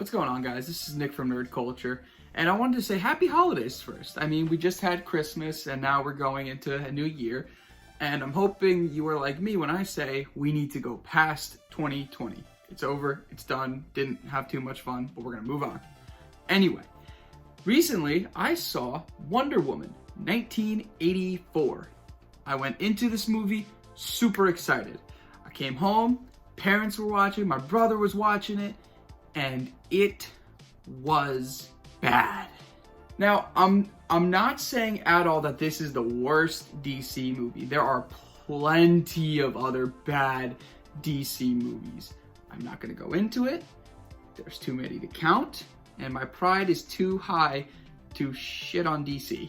What's going on, guys? This is Nick from Nerd Culture, and I wanted to say happy holidays first. I mean, we just had Christmas, and now we're going into a new year, and I'm hoping you are like me when I say we need to go past 2020. It's over, it's done, didn't have too much fun, but we're gonna move on. Anyway, recently I saw Wonder Woman 1984. I went into this movie super excited. I came home, parents were watching, my brother was watching it, and it was bad. Now, I'm not saying at all that this is the worst DC movie. There are plenty of other bad DC movies. I'm not gonna go into it. There's too many to count, and my pride is too high to shit on DC.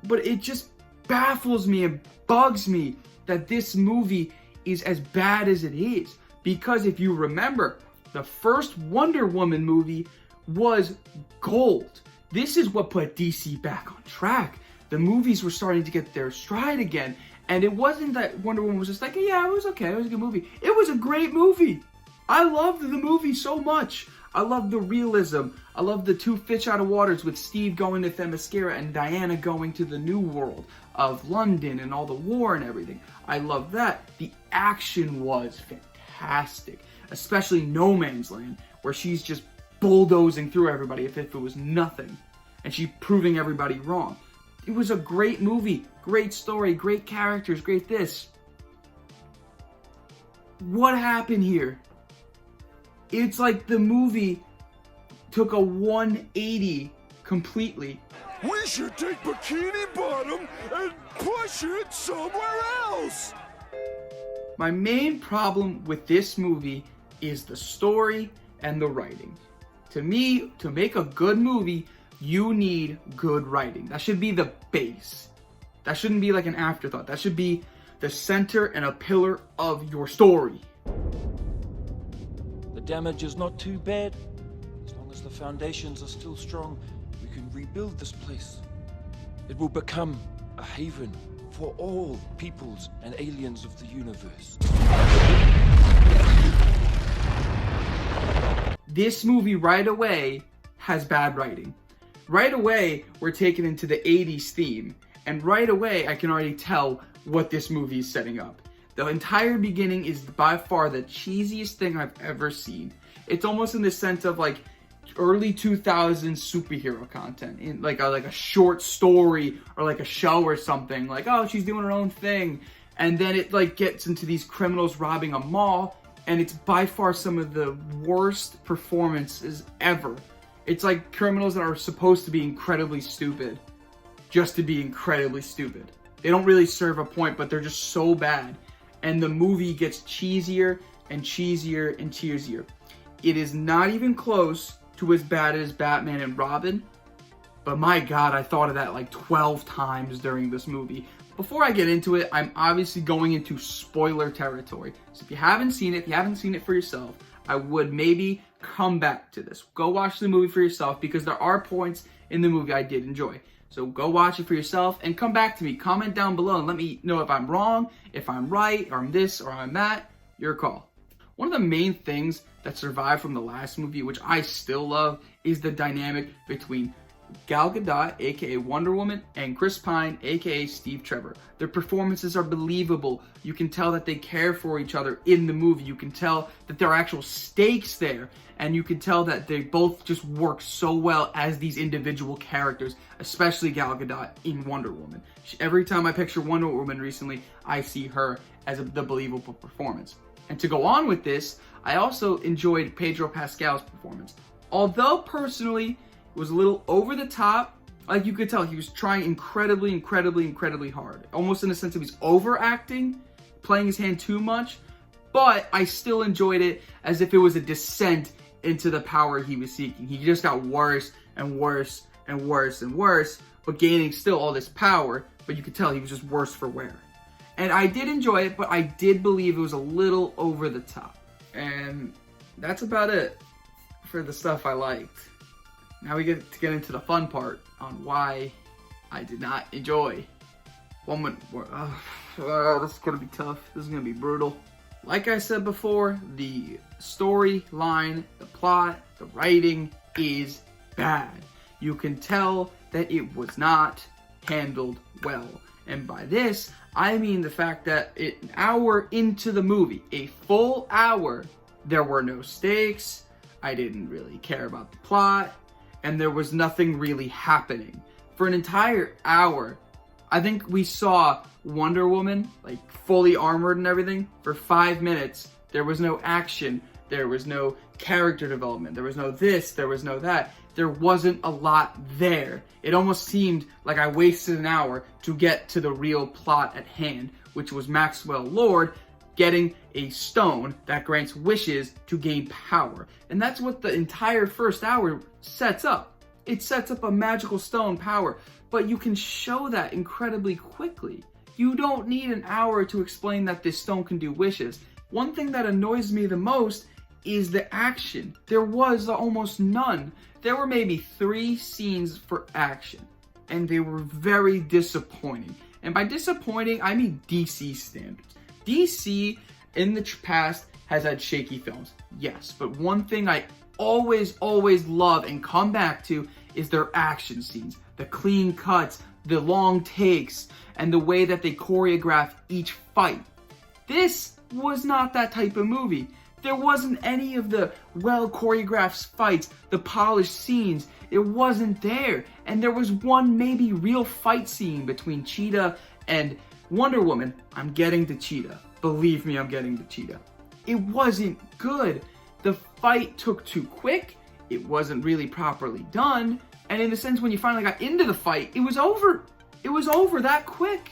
But it just baffles me and bugs me that this movie is as bad as it is. Because if you remember, the first Wonder Woman movie was gold. This is what put DC back on track. The movies were starting to get their stride again. And it wasn't that Wonder Woman was just like, yeah, it was okay, it was a good movie. It was a great movie. I loved the movie so much. I loved the realism. I loved the two fish out of waters with Steve going to Themyscira and Diana going to the new world of London and all the war and everything. I loved that. The action was fantastic. Especially No Man's Land, where she's just bulldozing through everybody if it was nothing. And she's proving everybody wrong. It was a great movie, great story, great characters, great this. What happened here? It's like the movie took a 180 completely. We should take Bikini Bottom and push it somewhere else! My main problem with this movie is the story and the writing. To me, to make a good movie, you need good writing. That should be the base. That shouldn't be like an afterthought. That should be the center and a pillar of your story. The damage is not too bad. As long as the foundations are still strong, we can rebuild this place. It will become a haven for all peoples and aliens of the universe. This movie right away has bad writing. Right away, we're taken into the 80s theme. And right away, I can already tell what this movie is setting up. The entire beginning is by far the cheesiest thing I've ever seen. It's almost in the sense of like early 2000s superhero content, in like a short story or like a show or something. Like, oh, she's doing her own thing, and then it like gets into these criminals robbing a mall, and it's by far some of the worst performances ever. It's like criminals that are supposed to be incredibly stupid, just to be incredibly stupid. They don't really serve a point, but they're just so bad. And the movie gets cheesier and cheesier and cheesier. It is not even close to as bad as Batman and Robin, but my God, I thought of that like 12 times during this movie. Before I get into it, I'm obviously going into spoiler territory. So if you haven't seen it for yourself, I would maybe come back to this. Go watch the movie for yourself, because there are points in the movie I did enjoy. So go watch it for yourself and come back to me. Comment down below and let me know if I'm wrong, if I'm right, or I'm this, or I'm that. Your call. One of the main things that survived from the last movie, which I still love, is the dynamic between Gal Gadot, aka Wonder Woman, and Chris Pine, aka Steve Trevor. Their performances are believable. You can tell that they care for each other in the movie. You can tell that there are actual stakes there. And you can tell that they both just work so well as these individual characters, especially Gal Gadot in Wonder Woman. Every time I picture Wonder Woman recently, I see her as the believable performance. And to go on with this, I also enjoyed Pedro Pascal's performance. Although personally, it was a little over the top. Like you could tell, he was trying incredibly hard. Almost in the sense of he's overacting, playing his hand too much. But I still enjoyed it as if it was a descent into the power he was seeking. He just got worse and worse and worse and worse, but gaining still all this power. But you could tell he was just worse for wear. And I did enjoy it, but I did believe it was a little over the top. And that's about it for the stuff I liked. Now we get to get into the fun part on why I did not enjoy. This is gonna be tough. This is gonna be brutal. Like I said before, the storyline, the plot, the writing is bad. You can tell that it was not handled well. And by this, I mean the fact that an hour into the movie, a full hour, there were no stakes, I didn't really care about the plot, and there was nothing really happening. For an entire hour, I think we saw Wonder Woman, like fully armored and everything, for 5 minutes. There was no action, there was no character development, there was no this, there was no that. There wasn't a lot there. It almost seemed like I wasted an hour to get to the real plot at hand, which was Maxwell Lord getting a stone that grants wishes to gain power. And that's what the entire first hour sets up. It sets up a magical stone power, but you can show that incredibly quickly. You don't need an hour to explain that this stone can do wishes. One thing that annoys me the most is the action. There was almost none. There were maybe 3 scenes for action, and they were very disappointing. And by disappointing, I mean DC standards. DC in the past has had shaky films, yes, but one thing I always love and come back to is their action scenes, the clean cuts, the long takes, and the way that they choreograph each fight. This was not that type of movie. There wasn't any of the well-choreographed fights, the polished scenes. It wasn't there. And there was one maybe real fight scene between Cheetah and Wonder Woman. I'm getting to Cheetah. Believe me, I'm getting to Cheetah. It wasn't good. The fight took too quick. It wasn't really properly done. And in a sense, when you finally got into the fight, it was over. It was over that quick.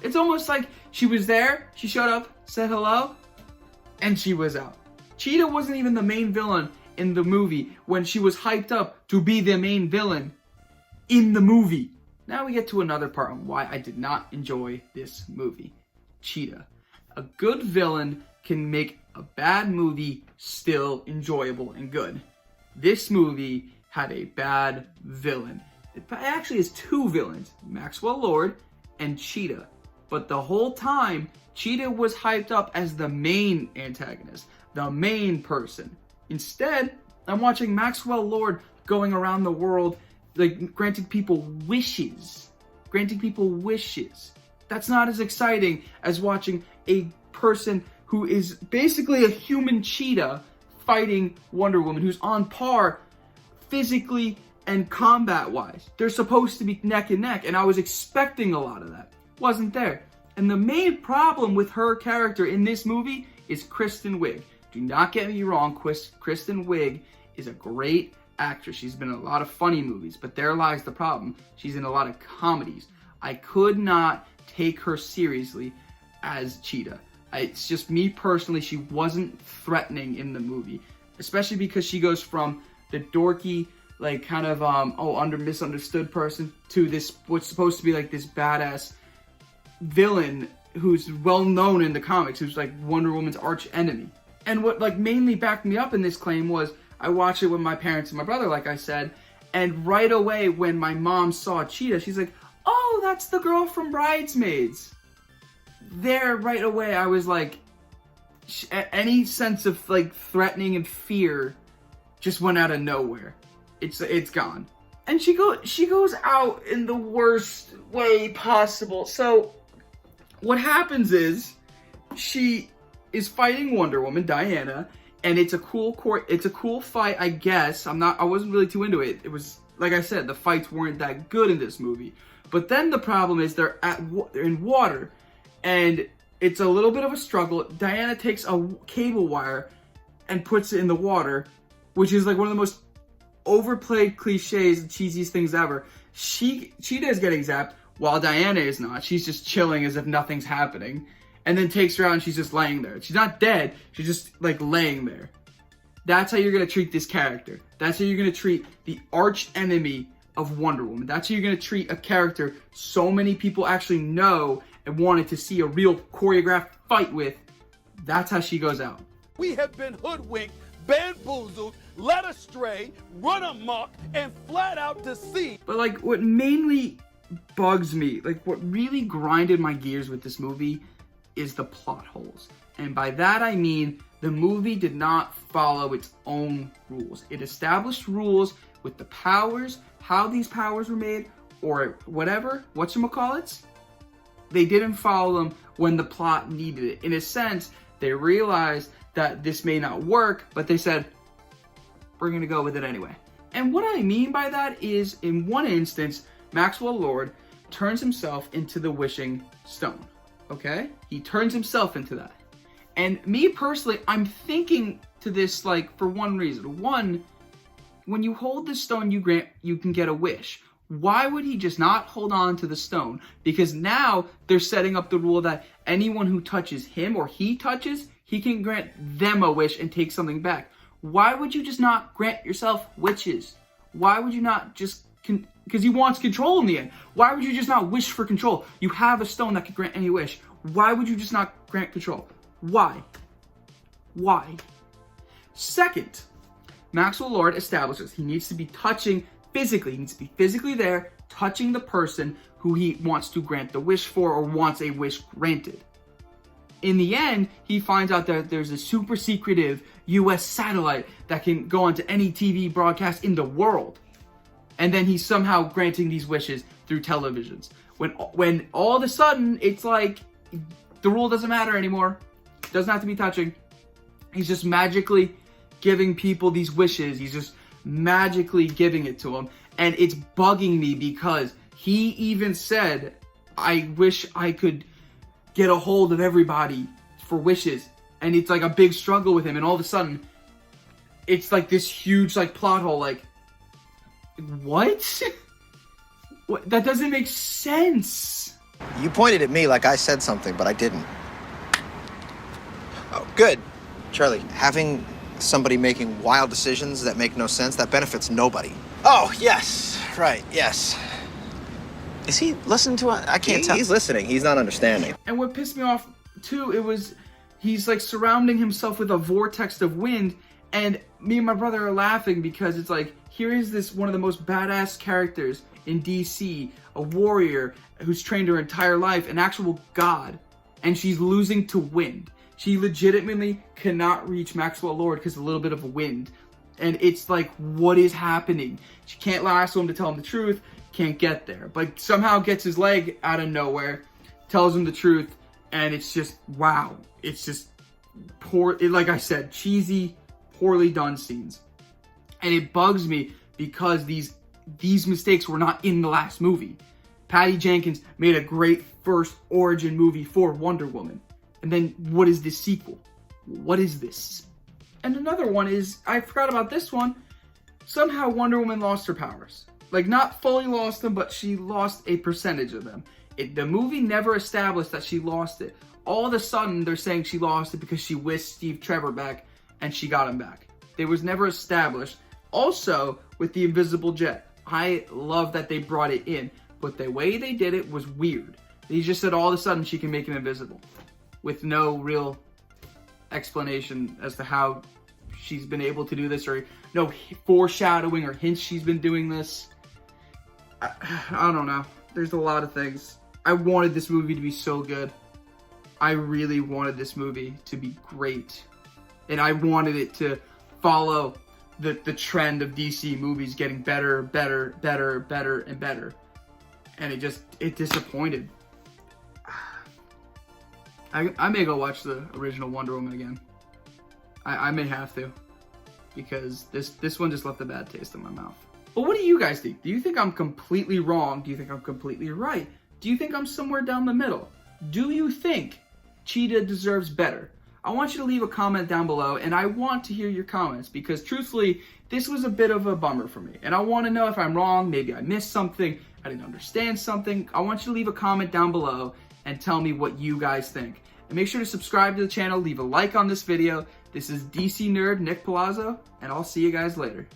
It's almost like she was there, she showed up, said hello, and she was out. Cheetah wasn't even the main villain in the movie when she was hyped up to be the main villain in the movie. Now we get to another part on why I did not enjoy this movie. Cheetah. A good villain can make a bad movie still enjoyable and good. This movie had a bad villain. It actually has 2 villains, Maxwell Lord and Cheetah. But the whole time, Cheetah was hyped up as the main antagonist, the main person. Instead, I'm watching Maxwell Lord going around the world, like, granting people wishes. Granting people wishes. That's not as exciting as watching a person who is basically a human cheetah fighting Wonder Woman, who's on par physically and combat-wise. They're supposed to be neck and neck, and I was expecting a lot of that. Wasn't there. And the main problem with her character in this movie is Kristen Wiig. Do not get me wrong, Kristen Wiig is a great actress. She's been in a lot of funny movies, but there lies the problem. She's in a lot of comedies. I could not take her seriously as Cheetah. It's just me personally, she wasn't threatening in the movie, especially because she goes from the dorky, like kind of misunderstood person to this what's supposed to be like this badass villain who's well known in the comics, who's like Wonder Woman's arch enemy. And what like mainly backed me up in this claim was I watched it with my parents and my brother, like I said, and right away when my mom saw Cheetah, she's like, "Oh, that's the girl from Bridesmaids." There right away I was like, any sense of like threatening and fear just went out of nowhere. It's gone. And she goes out in the worst way possible. So what happens is she is fighting Wonder Woman, Diana, and it's a cool fight, I guess. I wasn't really too into it. It was, like I said, the fights weren't that good in this movie. But then the problem is they're in water, and it's a little bit of a struggle. Diana takes a cable wire and puts it in the water, which is like one of the most overplayed cliches and cheesiest things ever. Cheetah is getting zapped while Diana is not. She's just chilling as if nothing's happening, and then takes her out and she's just laying there. She's not dead, she's just like laying there. That's how you're gonna treat this character. That's how you're gonna treat the arch enemy of Wonder Woman. That's how you're gonna treat a character so many people actually know and wanted to see a real choreographed fight with. That's how she goes out. We have been hoodwinked, bamboozled, led astray, run amok, and flat out deceived. But like what mainly bugs me, like what really grinded my gears with this movie is the plot holes. And by that I mean the movie did not follow its own rules. It established rules with the powers, how these powers were made, or whatever, whatchamacallits. They didn't follow them when the plot needed it. In a sense, they realized that this may not work, but they said, we're gonna go with it anyway. And what I mean by that is, in one instance, Maxwell Lord turns himself into the Wishing Stone, okay? He turns himself into that. And me personally, I'm thinking to this like for one reason. One, when you hold the stone you can get a wish. Why would he just not hold on to the stone? Because now they're setting up the rule that anyone who touches him or he touches, he can grant them a wish and take something back. Why would you just not grant yourself wishes? Why would you not just, because he wants control in the end. Why would you just not wish for control? You have a stone that could grant any wish. Why would you just not grant control? Why? Why? Second, Maxwell Lord establishes he needs to be touching physically. He needs to be physically there, touching the person who he wants to grant the wish for or wants a wish granted. In the end, he finds out that there's a super secretive US satellite that can go onto any TV broadcast in the world. And then he's somehow granting these wishes through televisions. When all of a sudden, it's like, the rule doesn't matter anymore. Doesn't have to be touching. He's just magically giving people these wishes. He's just magically giving it to them. And it's bugging me because he even said, I wish I could get a hold of everybody for wishes. And it's like a big struggle with him. And all of a sudden, it's like this huge like plot hole. Like, what? What? That doesn't make sense. You pointed at me like I said something, but I didn't. Oh, good. Charlie, having somebody making wild decisions that make no sense, that benefits nobody. Oh, yes. Right, yes. Is he listening to it? I can't tell. He's listening. He's not understanding. And what pissed me off, too, it was he's like surrounding himself with a vortex of wind, and me and my brother are laughing because it's like, here is this one of the most badass characters in DC, a warrior who's trained her entire life, an actual god, and she's losing to wind. She legitimately cannot reach Maxwell Lord because of a little bit of wind. And it's like, what is happening? She can't lasso him to tell him the truth, can't get there. But somehow gets his leg out of nowhere, tells him the truth, and it's just, wow. It's just poor, like I said, cheesy, poorly done scenes. And it bugs me because these mistakes were not in the last movie. Patty Jenkins made a great first origin movie for Wonder Woman. And then what is this sequel? What is this? And another one is, I forgot about this one. Somehow Wonder Woman lost her powers. Like, not fully lost them, but she lost a percentage of them. The movie never established that she lost it. All of a sudden, they're saying she lost it because she whisked Steve Trevor back and she got him back. It was never established. Also, with the invisible jet, I love that they brought it in, but the way they did it was weird. They just said all of a sudden she can make him invisible, with no real explanation as to how she's been able to do this, or no foreshadowing or hints she's been doing this. I don't know. There's a lot of things. I wanted this movie to be so good. I really wanted this movie to be great. And I wanted it to follow the trend of DC movies getting better, better, better, better, and better. And it disappointed. I may go watch the original Wonder Woman again. I may have to, because this one just left a bad taste in my mouth. But what do you guys think? Do you think I'm completely wrong? Do you think I'm completely right? Do you think I'm somewhere down the middle? Do you think Cheetah deserves better? I want you to leave a comment down below, and I want to hear your comments, because truthfully, this was a bit of a bummer for me. And I want to know if I'm wrong, maybe I missed something, I didn't understand something. I want you to leave a comment down below and tell me what you guys think. And make sure to subscribe to the channel, leave a like on this video. This is DC Nerd Nick Palazzo, and I'll see you guys later.